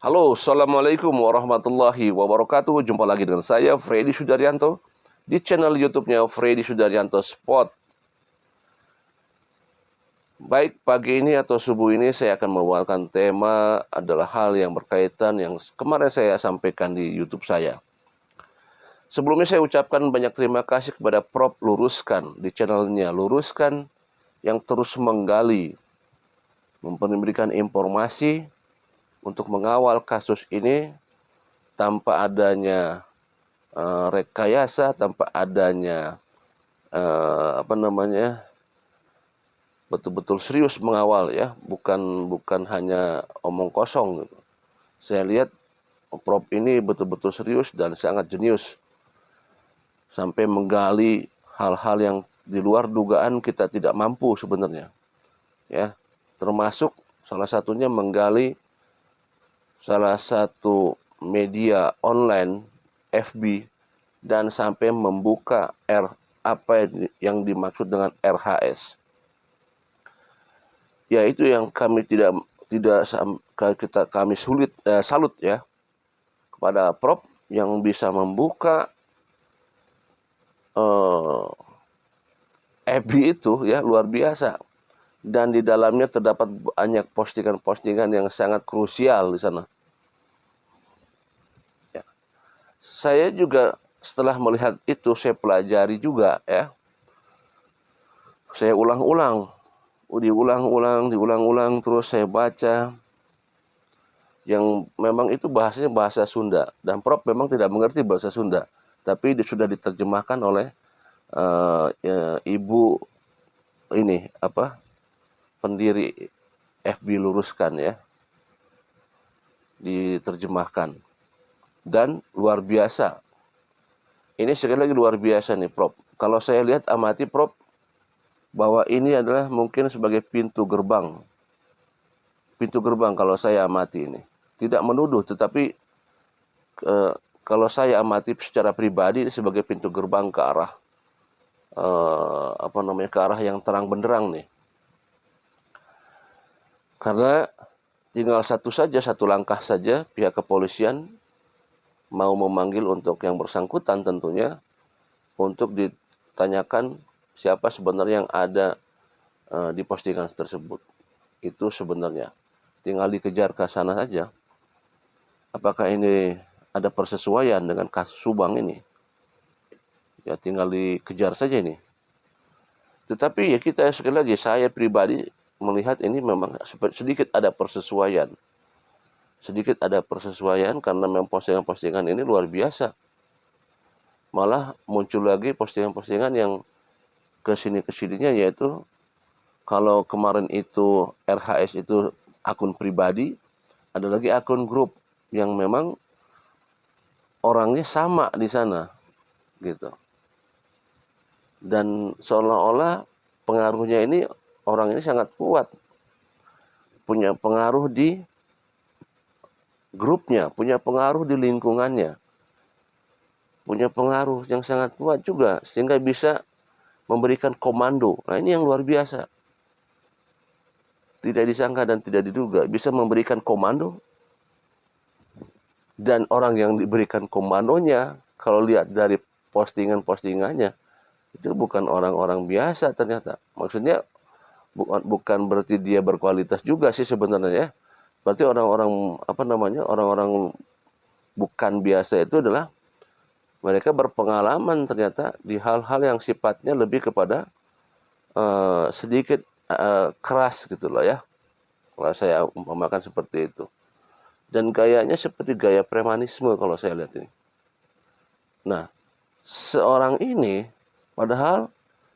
Halo, Assalamualaikum warahmatullahi wabarakatuh. Jumpa lagi dengan saya, Freddy Sudaryanto, di channel YouTube-nya Freddy Sudaryanto Spot. Baik, pagi ini atau subuh ini saya akan membawakan tema adalah hal yang berkaitan yang kemarin saya sampaikan di YouTube saya. Sebelumnya saya ucapkan banyak terima kasih kepada Prof. Luruskan di channelnya Luruskan yang terus menggali, memberikan informasi untuk mengawal kasus ini tanpa adanya rekayasa, tanpa adanya betul-betul serius mengawal ya, bukan hanya omong kosong gitu. Saya lihat Prof ini betul-betul serius dan sangat jenius sampai menggali hal-hal yang di luar dugaan kita tidak mampu sebenarnya ya, termasuk salah satunya menggali salah satu media online FB dan sampai membuka apa yang dimaksud dengan RHS. Ya, itu yang kami kami salut ya kepada Prof yang bisa membuka FB itu ya, luar biasa, dan di dalamnya terdapat banyak postingan-postingan yang sangat krusial di sana. Ya. Saya juga setelah melihat itu saya pelajari juga ya. Saya diulang-ulang terus saya baca yang memang itu bahasanya bahasa Sunda dan Prof memang tidak mengerti bahasa Sunda, tapi sudah diterjemahkan oleh ibu ini pendiri FB Luruskan ya, diterjemahkan dan luar biasa. Ini sekali lagi luar biasa nih Prof. Kalau saya lihat amati Prof, bahwa ini adalah mungkin sebagai pintu gerbang kalau saya amati ini. Tidak menuduh, tetapi kalau saya amati secara pribadi ini sebagai pintu gerbang ke arah ke arah yang terang benderang nih. Karena tinggal satu langkah saja pihak kepolisian mau memanggil untuk yang bersangkutan tentunya untuk ditanyakan siapa sebenarnya yang ada di postingan tersebut. Itu sebenarnya tinggal dikejar ke sana saja. Apakah ini ada persesuaian dengan kasus Subang ini? Ya tinggal dikejar saja ini. Tetapi ya kita sekali lagi, saya pribadi melihat ini memang sedikit ada persesuaian. Sedikit ada persesuaian karena memang postingan-postingan ini luar biasa. Malah muncul lagi postingan-postingan yang kesininya, yaitu kalau kemarin itu RHS itu akun pribadi, ada lagi akun grup yang memang orangnya sama di sana gitu. Dan seolah-olah pengaruhnya ini, orang ini sangat kuat, punya pengaruh di grupnya, punya pengaruh di lingkungannya, punya pengaruh yang sangat kuat juga sehingga bisa memberikan komando. Nah, ini yang luar biasa. Tidak disangka dan tidak diduga bisa memberikan komando, dan orang yang diberikan komandonya kalau lihat dari postingannya itu bukan orang-orang biasa ternyata. Maksudnya bukan berarti dia berkualitas juga sih sebenarnya ya. Berarti orang-orang bukan biasa itu adalah mereka berpengalaman ternyata di hal-hal yang sifatnya lebih kepada sedikit keras gitu loh ya. Kalau saya umpamakan seperti itu. Dan gayanya seperti gaya premanisme kalau saya lihat ini. Nah, padahal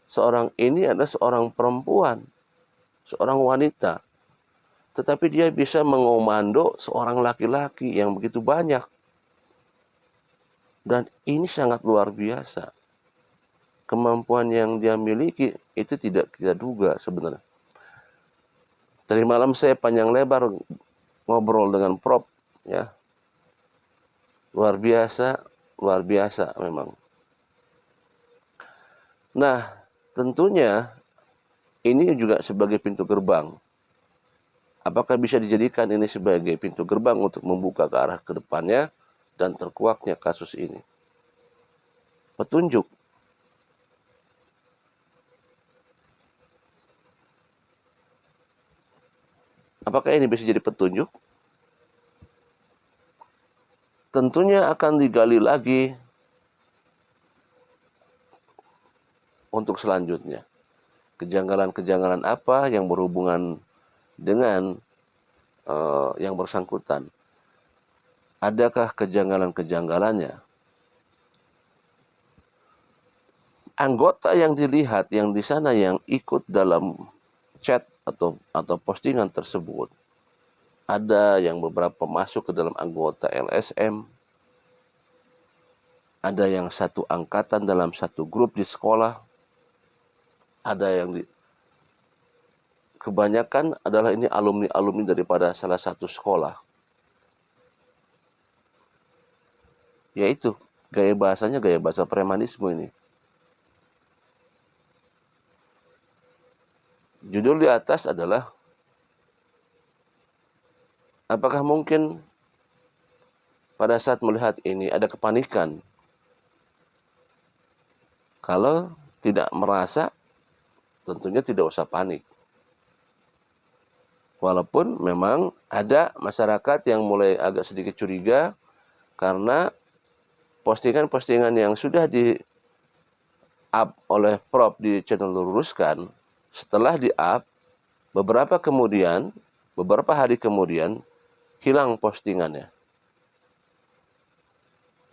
seorang ini adalah seorang perempuan, seorang wanita. Tetapi dia bisa mengomando seorang laki-laki yang begitu banyak. Dan ini sangat luar biasa. Kemampuan yang dia miliki itu tidak kita duga sebenarnya. Tadi malam saya panjang lebar ngobrol dengan Prof ya. Luar biasa memang. Nah, tentunya ini juga sebagai pintu gerbang Apakah bisa dijadikan ini sebagai pintu gerbang untuk membuka ke arah ke depannya dan terkuaknya kasus ini? Petunjuk. Apakah ini bisa jadi petunjuk? Tentunya akan digali lagi untuk selanjutnya. Kejanggalan-kejanggalan apa yang berhubungan dengan yang bersangkutan? Adakah kejanggalan-kejanggalannya? Anggota yang dilihat yang di sana yang ikut dalam chat atau postingan tersebut, ada yang beberapa masuk ke dalam anggota LSM, ada yang satu angkatan dalam satu grup di sekolah, ada yang kebanyakan adalah ini alumni-alumni daripada salah satu sekolah. Yaitu gaya bahasanya gaya bahasa premanisme ini. Judul di atas adalah, apakah mungkin pada saat melihat ini ada kepanikan? Kalau tidak merasa, tentunya tidak usah panik. Walaupun memang ada masyarakat yang mulai agak sedikit curiga karena postingan-postingan yang sudah di-up oleh Prof di channel Luruskan, setelah di-up, beberapa hari kemudian, hilang postingannya.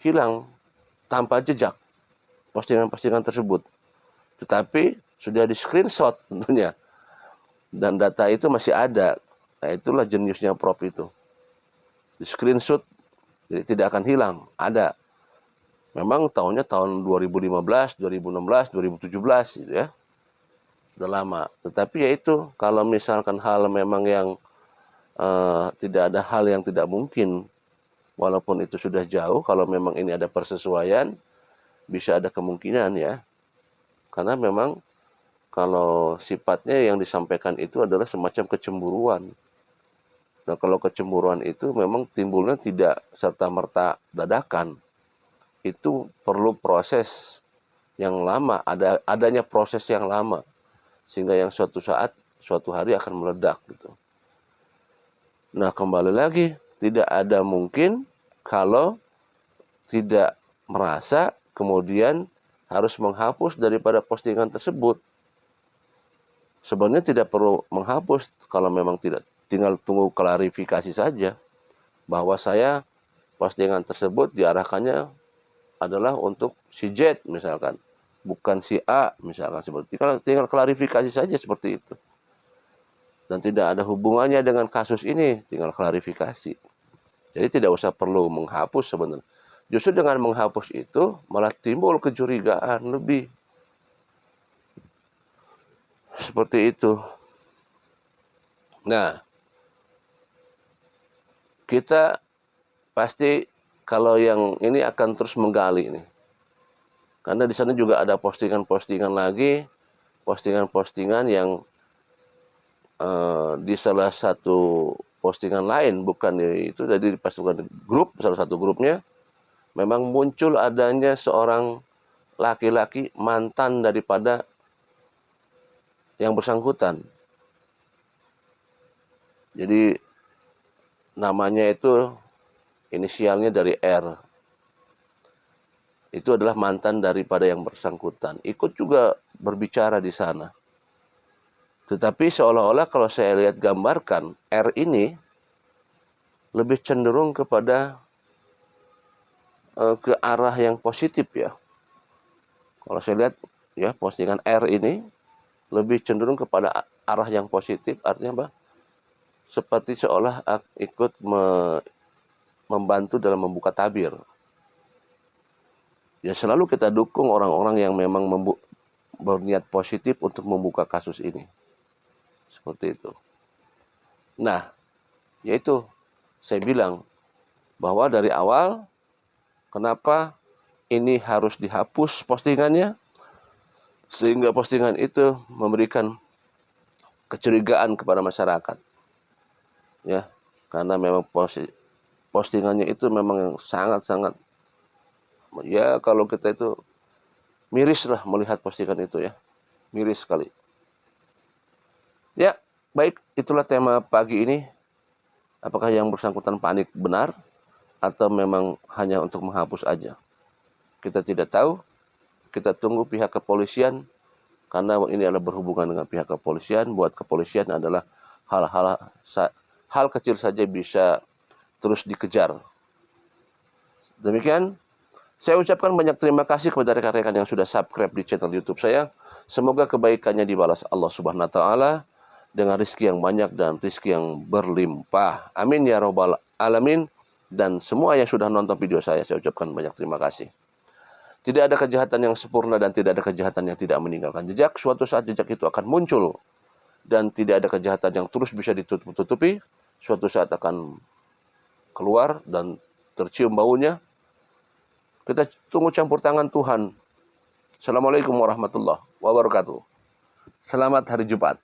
Hilang tanpa jejak postingan-postingan tersebut. Tetapi sudah di-screenshot tentunya. Dan data itu masih ada. Nah, itulah jeniusnya Prof itu. Di-screenshot, jadi tidak akan hilang. Ada. Memang tahunnya tahun 2015, 2016, 2017 gitu ya. Sudah lama. Tetapi ya itu, kalau misalkan hal memang yang tidak ada hal yang tidak mungkin, walaupun itu sudah jauh, kalau memang ini ada persesuaian, bisa ada kemungkinan ya. Karena memang kalau sifatnya yang disampaikan itu adalah semacam kecemburuan. Nah, kalau kecemburuan itu memang timbulnya tidak serta-merta dadakan. Itu perlu proses yang lama, adanya proses yang lama. Sehingga yang suatu hari akan meledak gitu. Nah, kembali lagi, tidak ada mungkin kalau tidak merasa kemudian harus menghapus daripada postingan tersebut. Sebenarnya tidak perlu menghapus kalau memang tidak, tinggal tunggu klarifikasi saja bahwa saya postingan tersebut diarahkannya adalah untuk si Z misalkan, bukan si A misalkan, seperti tinggal klarifikasi saja seperti itu. Dan tidak ada hubungannya dengan kasus ini, tinggal klarifikasi. Jadi tidak usah perlu menghapus sebenarnya. Justru dengan menghapus itu malah timbul kecurigaan lebih. Seperti itu. Nah, kita pasti kalau yang ini akan terus menggali ini. Karena di sana juga ada postingan-postingan lagi, postingan-postingan yang di salah satu postingan lain, bukan itu, jadi di pasukan grup, salah satu grupnya, memang muncul adanya seorang laki-laki mantan daripada yang bersangkutan. Jadi namanya itu inisialnya dari R. Itu adalah mantan daripada yang bersangkutan. Ikut juga berbicara di sana. Tetapi seolah-olah kalau saya lihat gambarkan, R ini lebih cenderung kepada ke arah yang positif ya. Kalau saya lihat ya postingan R ini lebih cenderung kepada arah yang positif, artinya apa? Seperti seolah ikut membantu dalam membuka tabir. Ya selalu kita dukung orang-orang yang memang berniat positif untuk membuka kasus ini. Seperti itu. Nah, yaitu saya bilang bahwa dari awal kenapa ini harus dihapus postingannya, sehingga postingan itu memberikan kecurigaan kepada masyarakat. ya, karena memang postingannya itu memang yang sangat-sangat, ya kalau kita itu miris lah melihat postingan itu ya, miris sekali. Ya, baik, itulah tema pagi ini. Apakah yang bersangkutan panik benar atau memang hanya untuk menghapus aja? Kita tidak tahu. Kita tunggu pihak kepolisian, karena ini adalah berhubungan dengan pihak kepolisian. Buat kepolisian adalah hal kecil saja bisa terus dikejar. Demikian, saya ucapkan banyak terima kasih kepada rekan-rekan yang sudah subscribe di channel YouTube saya. Semoga kebaikannya dibalas Allah Subhanahu wa taala dengan rezeki yang banyak dan rezeki yang berlimpah. Amin ya rabbal alamin. Dan semua yang sudah nonton video saya ucapkan banyak terima kasih. Tidak ada kejahatan yang sempurna dan tidak ada kejahatan yang tidak meninggalkan jejak. Suatu saat jejak itu akan muncul. Dan tidak ada kejahatan yang terus bisa ditutupi. Suatu saat akan keluar dan tercium baunya. Kita tunggu campur tangan Tuhan. Assalamualaikum warahmatullahi wabarakatuh. Selamat hari Jumat.